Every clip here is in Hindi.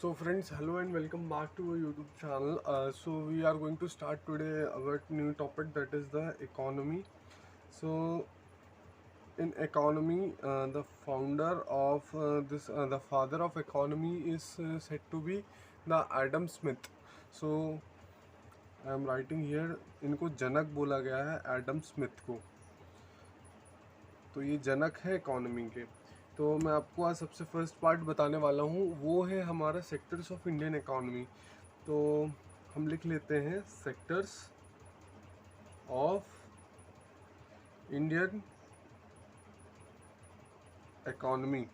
So friends, hello and welcome back to our YouTube channel. So we are going to start today our new topic, that is the economy. So in economy, the founder of the father of economy is said to be the Adam Smith. So I am writing here, इनको जनक बोला गया है एडम स्मिथ को। तो ये जनक है इकोनॉमी के। तो मैं आपको आज सबसे फर्स्ट पार्ट बताने वाला हूँ, वो है हमारा सेक्टर्स ऑफ इंडियन इकोनॉमी। तो हम लिख लेते हैं सेक्टर्स ऑफ इंडियन इकोनॉमी।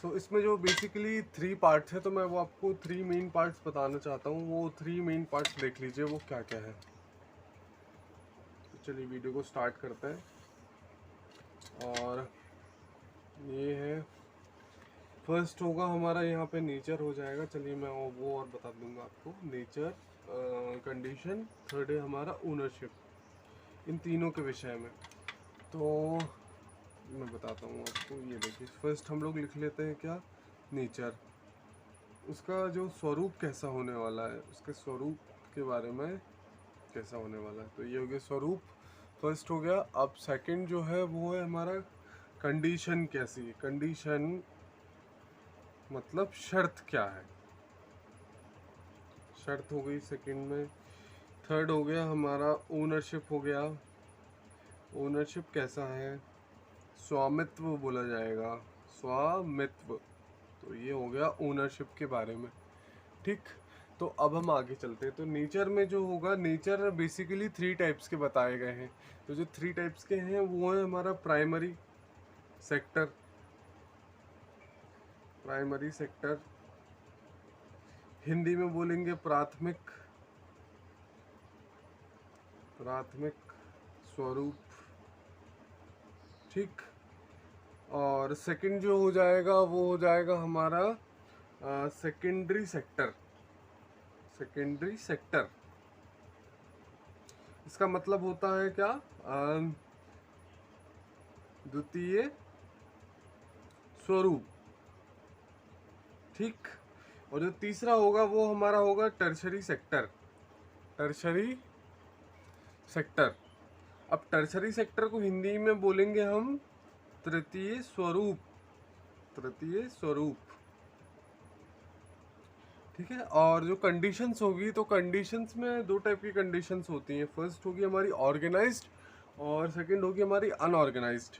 सो इसमें जो बेसिकली 3 पार्ट्स है, तो मैं वो आपको 3 मेन पार्ट्स बताना चाहता हूँ। वो 3 मेन पार्ट्स देख लीजिए वो क्या क्या है। तो चलिए वीडियो को स्टार्ट करते हैं। और ये है फर्स्ट होगा हमारा, यहाँ पे नेचर हो जाएगा। चलिए मैं वो और बता दूंगा आपको। नेचर, कंडीशन, थर्ड है हमारा ओनरशिप, इन तीनों के विषय में। तो मैं बताता हूँ आपको। ये देखिए, फर्स्ट हम लोग लिख लेते हैं क्या, नेचर। उसका जो स्वरूप कैसा होने वाला है, उसके स्वरूप के बारे में कैसा होने वाला है। तो ये हो गया स्वरूप, फर्स्ट हो गया। अब सेकंड जो है वो है हमारा कंडीशन कैसी है। कंडीशन मतलब शर्त क्या है, शर्त हो गई सेकंड में। थर्ड हो गया हमारा ओनरशिप हो गया। ओनरशिप कैसा है, स्वामित्व बोला जाएगा, स्वामित्व। तो ये हो गया ओनरशिप के बारे में। ठीक, तो अब हम आगे चलते हैं। तो नेचर में जो होगा, नेचर बेसिकली 3 टाइप्स के बताए गए हैं। तो जो 3 टाइप्स के हैं वो है हमारा primary sector, primary sector, Hindi में बोलेंगे प्राथमिक, प्राथमिक स्वरूप। ठीक, और सेकंड जो हो जाएगा वो हो जाएगा हमारा सेकेंडरी सेक्टर, सेकेंडरी सेक्टर। इसका मतलब होता है क्या, द्वितीय स्वरूप। ठीक, और जो तीसरा होगा वो हमारा होगा टर्शरी सेक्टर, टर्शरी सेक्टर। अब टर्शरी सेक्टर को हिंदी में बोलेंगे हम तृतीय स्वरूप, तृतीय स्वरूप। ठीक है, और जो कंडीशंस होगी, तो कंडीशंस में 2 टाइप की कंडीशंस होती हैं। फर्स्ट होगी हमारी ऑर्गेनाइज्ड और सेकंड होगी हमारी अनऑर्गेनाइज्ड।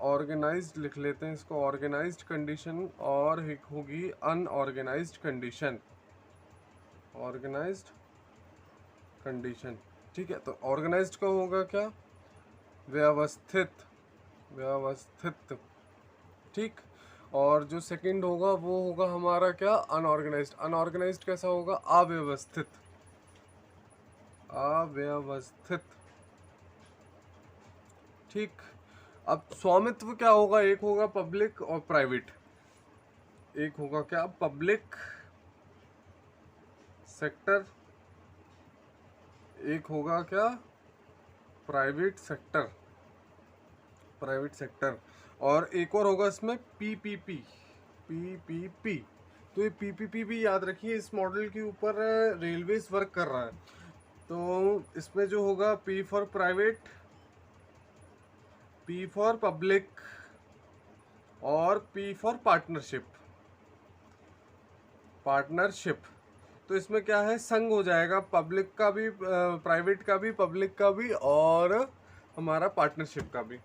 ऑर्गेनाइज्ड लिख लेते हैं इसको, ऑर्गेनाइज्ड कंडीशन, और एक होगी अनऑर्गेनाइज्ड कंडीशन, ऑर्गेनाइज्ड कंडीशन। ठीक है, तो ऑर्गेनाइज्ड का होगा क्या, व्यवस्थित, व्यवस्थित। ठीक, और जो सेकंड होगा वो होगा हमारा क्या, अनऑर्गेनाइज्ड। अनऑर्गेनाइज्ड कैसा होगा, अव्यवस्थित, अव्यवस्थित। ठीक, अब स्वामित्व क्या होगा, एक होगा पब्लिक और प्राइवेट। एक होगा क्या, पब्लिक सेक्टर, एक होगा क्या, प्राइवेट सेक्टर, प्राइवेट सेक्टर। और एक और होगा इसमें पीपीपी, पीपीपी। तो ये पीपीपी भी याद रखिए, इस मॉडल के ऊपर रेलवेज वर्क कर रहा है। तो इसमें जो होगा, P for private, P for public और पी फॉर पार्टनरशिप, पार्टनरशिप। तो इसमें क्या है, संघ हो जाएगा, पब्लिक का भी, प्राइवेट का भी, पब्लिक का भी, और हमारा पार्टनरशिप का भी।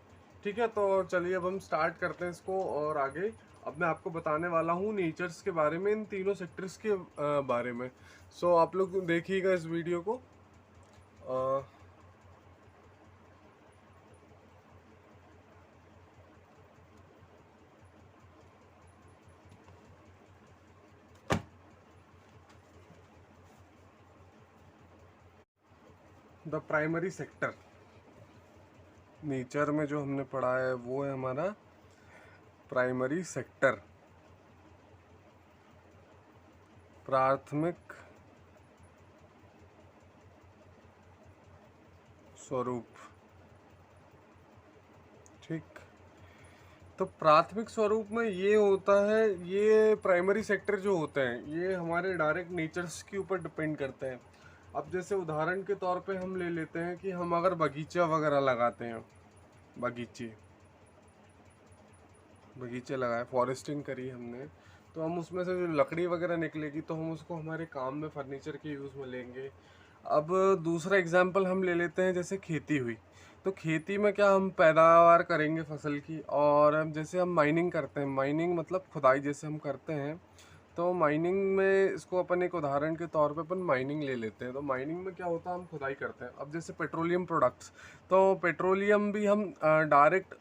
ठीक है, तो चलिए अब हम स्टार्ट करते हैं इसको और आगे। अब मैं आपको बताने वाला हूँ नेचर्स के बारे में, इन तीनों सेक्टर्स के बारे में। सो आप लोग देखिएगा इस वीडियो को। द प्राइमरी सेक्टर, नेचर में जो हमने पढ़ा है वो है हमारा प्राइमरी सेक्टर, प्राथमिक स्वरूप। ठीक, तो प्राथमिक स्वरूप में ये होता है, ये प्राइमरी सेक्टर जो होते हैं ये हमारे डायरेक्ट नेचर्स के ऊपर डिपेंड करते हैं। अब जैसे उदाहरण के तौर पे हम ले लेते हैं कि हम अगर बगीचा वगैरह लगाते हैं, बगीचे लगाए, फॉरेस्टिंग करी हमने, तो हम उसमें से जो लकड़ी वगैरह निकलेगी तो हम उसको हमारे काम में फर्नीचर के यूज़ में लेंगे। अब दूसरा एग्जांपल हम ले लेते हैं, जैसे खेती हुई, तो खेती में क्या हम पैदावार करेंगे फसल की, और अब जैसे हम माइनिंग करते हैं, माइनिंग मतलब खुदाई जैसे हम करते हैं, तो माइनिंग में इसको अपन एक उदाहरण के तौर पे अपन माइनिंग ले लेते हैं। तो माइनिंग में क्या होता है, हम खुदाई करते हैं। अब जैसे पेट्रोलियम प्रोडक्ट्स, तो पेट्रोलियम भी हम डायरेक्ट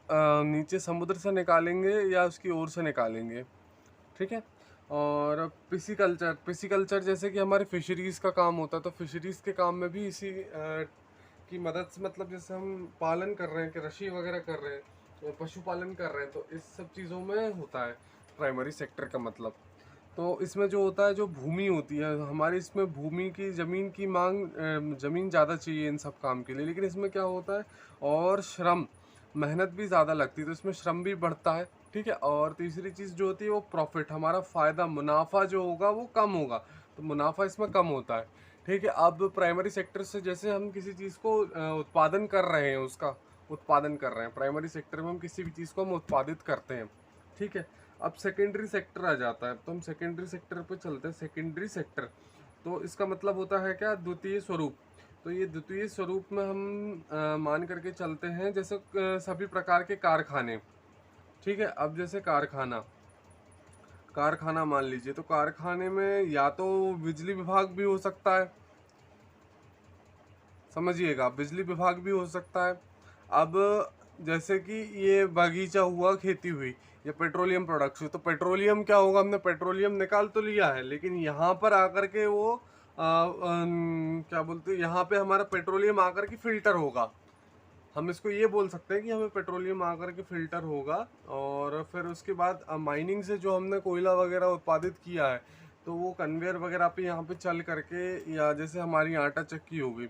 नीचे समुद्र से निकालेंगे या उसकी ओर से निकालेंगे, ठीक है। और पिसिकल्चर जैसे कि हमारे फिशरीज़ का काम होता है, तो फिशरीज़ के काम में भी इसी की मदद से, मतलब जैसे हम पालन कर रहे हैं, कि कृषि वगैरह कर रहे हैं, पशुपालन कर रहे हैं, तो इस सब चीज़ों में होता है प्राइमरी सेक्टर का मतलब। तो इसमें जो होता है, जो भूमि होती है हमारी, इसमें भूमि की, ज़मीन की मांग, ज़मीन ज़्यादा चाहिए इन सब काम के लिए, लेकिन इसमें क्या होता है, और श्रम, मेहनत भी ज़्यादा लगती है, तो इसमें श्रम भी बढ़ता है, ठीक है। और तीसरी चीज़ जो होती है वो प्रॉफिट, हमारा फ़ायदा, मुनाफा जो होगा वो कम होगा, तो मुनाफा इसमें कम होता है, ठीक है। अब प्राइमरी सेक्टर से जैसे हम किसी चीज़ को उत्पादन कर रहे हैं, उसका उत्पादन कर रहे हैं, प्राइमरी सेक्टर में हम किसी भी चीज़ को हम उत्पादित करते हैं, ठीक है। अब सेकेंडरी सेक्टर आ जाता है, तो हम सेकेंडरी सेक्टर पे चलते हैं। सेकेंडरी सेक्टर, तो इसका मतलब होता है क्या, द्वितीय स्वरूप। तो ये द्वितीय स्वरूप में हम मान करके चलते हैं, जैसे सभी प्रकार के कारखाने, ठीक है। अब जैसे कारखाना मान लीजिए, तो कारखाने में या तो बिजली विभाग भी हो सकता है, समझिएगा, बिजली विभाग भी हो सकता है। अब जैसे कि ये बागीचा हुआ, खेती हुई, या पेट्रोलियम प्रोडक्ट्स हुई, तो पेट्रोलियम क्या होगा, हमने पेट्रोलियम निकाल तो लिया है, लेकिन यहाँ पर आकर के वो क्या बोलते हैं, यहाँ पे हमारा पेट्रोलियम आकर के फिल्टर होगा। हम इसको ये बोल सकते हैं कि हमें पेट्रोलियम आकर के फिल्टर होगा, और फिर उसके बाद माइनिंग से जो हमने कोयला वगैरह उत्पादित किया है, तो वो कन्वेयर वगैरह पे यहाँ पे चल करके, या जैसे हमारी आटा चक्की हो गई,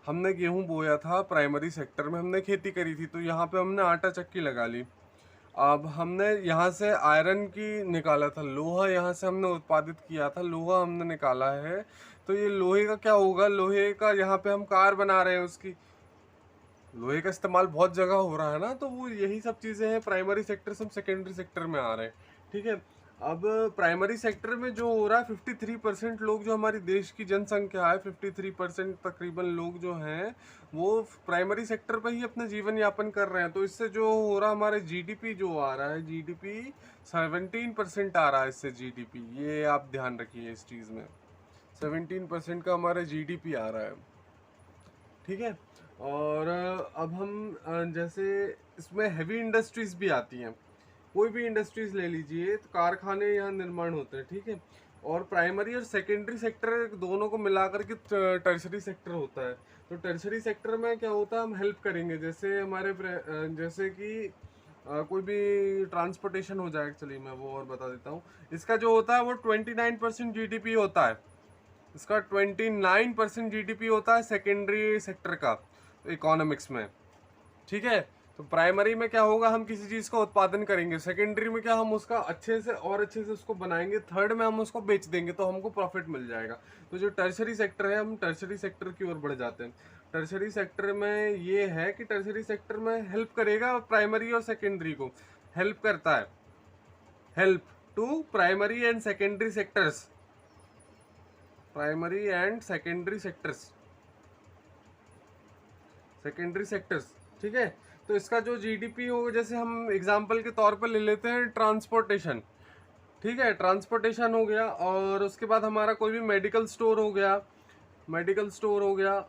हमने गेहूं बोया था प्राइमरी सेक्टर में, हमने खेती करी थी, तो यहाँ पे हमने आटा चक्की लगा ली। अब हमने यहाँ से आयरन की निकाला था, लोहा यहाँ से हमने उत्पादित किया था, लोहा हमने निकाला है, तो ये लोहे का क्या होगा, लोहे का यहाँ पे हम कार बना रहे हैं, उसकी लोहे का इस्तेमाल बहुत जगह हो रहा है ना, तो वो यही सब चीज़ें हैं, प्राइमरी सेक्टर से हम सेकेंडरी सेक्टर में आ रहे हैं, ठीक है। अब प्राइमरी सेक्टर में जो हो रहा है, 53% लोग, जो हमारी देश की जनसंख्या है, 53% तकरीबन लोग जो हैं वो प्राइमरी सेक्टर पर ही अपना जीवन यापन कर रहे हैं। तो इससे जो हो रहा है, हमारे जीडीपी जो आ रहा है, जीडीपी 17% आ रहा है इससे, जीडीपी, ये आप ध्यान रखिए इस चीज़ में, 17% का हमारा जीडीपी आ रहा है, ठीक है। और अब हम जैसे इसमें हैवी इंडस्ट्रीज भी आती हैं, कोई भी इंडस्ट्रीज ले लीजिए, तो कारखाने यहाँ निर्माण होते हैं, ठीक है। और प्राइमरी और सेकेंडरी सेक्टर दोनों को मिलाकर के टर्शरी सेक्टर होता है। तो टर्शरी सेक्टर में क्या होता है, हम हेल्प करेंगे, जैसे हमारे जैसे कि कोई भी ट्रांसपोर्टेशन हो जाए, चलिए मैं वो और बता देता हूँ। इसका जो होता है वो 29% जीडीपी होता है, इसका 29% जीडीपी होता है सेकेंडरी सेक्टर का इकोनॉमिक्स में, ठीक है। तो प्राइमरी में क्या होगा, हम किसी चीज़ का उत्पादन करेंगे, सेकेंडरी में क्या, हम उसका अच्छे से और अच्छे से उसको बनाएंगे, थर्ड में हम उसको बेच देंगे, तो हमको प्रॉफिट मिल जाएगा। तो जो टर्शरी सेक्टर है, हम टर्शरी सेक्टर की ओर बढ़ जाते हैं। टर्शरी सेक्टर में ये है कि टर्शरी सेक्टर में हेल्प करेगा, प्राइमरी और सेकेंडरी को हेल्प करता है, help to primary and secondary sectors, primary and secondary sectors, ठीक है। तो इसका जो जीडीपी हो, जैसे हम एग्जांपल के तौर पर ले लेते हैं ट्रांसपोर्टेशन, ठीक है, ट्रांसपोर्टेशन हो गया, और उसके बाद हमारा कोई भी मेडिकल स्टोर हो गया,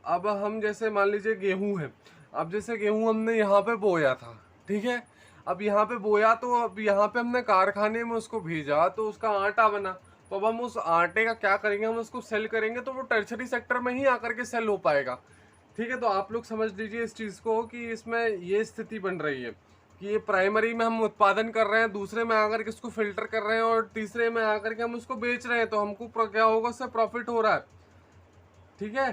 अब हम जैसे मान लीजिए गेहूं है, अब जैसे गेहूं हमने यहाँ पे बोया था, ठीक है। अब यहाँ पे बोया, तो अब यहाँ पे हमने कारखाने में उसको भेजा, तो उसका आटा बना, तो अब हम उस आटे का क्या करेंगे, हम उसको सेल करेंगे, तो वो टर्शरी सेक्टर में ही आकर के सेल हो पाएगा, ठीक है। तो आप लोग समझ लीजिए इस चीज़ को, कि इसमें ये स्थिति बन रही है कि ये प्राइमरी में हम उत्पादन कर रहे हैं, दूसरे में आकर के इसको फिल्टर कर रहे हैं, और तीसरे में आकर के हम उसको बेच रहे हैं, तो हमको क्या होगा, उससे प्रॉफिट हो रहा है, ठीक है।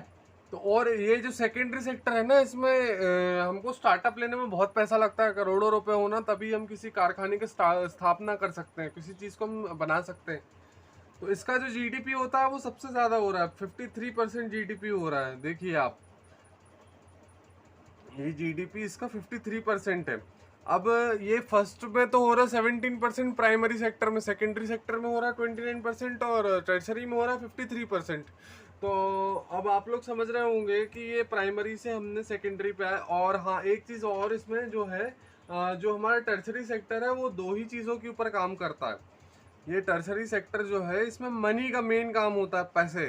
तो और ये जो सेकेंडरी सेक्टर है ना, इसमें हमको स्टार्टअप लेने में बहुत पैसा लगता है, करोड़ों रुपए होना तभी हम किसी कारखाने की स्थापना कर सकते हैं, किसी चीज़ को हम बना सकते हैं। तो इसका जो जीडीपी होता है वो सबसे ज़्यादा हो रहा है, 53% जीडीपी हो रहा है। देखिए आप, ये जीडीपी इसका 53% है। अब ये फर्स्ट में तो हो रहा है 17% प्राइमरी सेक्टर में, सेकेंडरी सेक्टर में हो रहा है 29% और टर्शरी में हो रहा है 53%। तो अब आप लोग समझ रहे होंगे कि ये प्राइमरी से हमने सेकेंडरी पे आए। और हाँ, एक चीज़ और इसमें जो है, जो हमारा टर्शरी सेक्टर है वो दो ही चीज़ों के ऊपर काम करता है। ये टर्शरी सेक्टर जो है, इसमें मनी का मेन काम होता है, पैसे।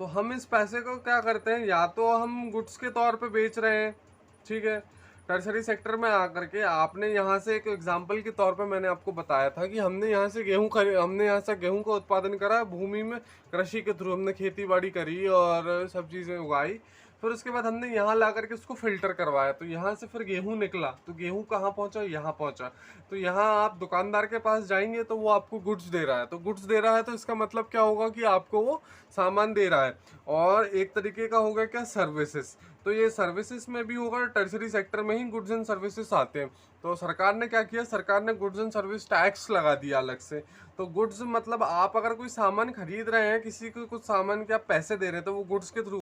तो हम इस पैसे को क्या करते हैं, या तो हम गुड्स के तौर पे बेच रहे हैं, ठीक है। टर्सरी सेक्टर में आकर के आपने यहाँ से, एक एग्जांपल के तौर पे मैंने आपको बताया था कि हमने यहाँ से हमने यहाँ से गेहूं का उत्पादन करा, भूमि में कृषि के थ्रू हमने खेती बाड़ी करी और सब चीज़ें उगाई। फिर उसके बाद हमने यहाँ ला करके उसको फिल्टर करवाया, तो यहाँ से फिर गेहूं निकला। तो गेहूं कहाँ पहुँचा, यहाँ पहुँचा। तो यहाँ आप दुकानदार के पास जाएंगे तो वो आपको गुड्स दे रहा है। तो गुड्स दे रहा है तो इसका मतलब क्या होगा कि आपको वो सामान दे रहा है। और एक तरीके का होगा क्या, सर्विसेज। तो ये सर्विसेज में भी होगा, टर्सरी सेक्टर में ही गुड्स एंड सर्विसेज आते हैं। तो सरकार ने क्या किया, सरकार ने गुड्स एंड सर्विस टैक्स लगा दिया अलग से। तो गुड्स मतलब आप अगर कोई सामान खरीद रहे हैं, किसी को कुछ सामान के आप पैसे दे रहे हैं, तो वो गुड्स के थ्रू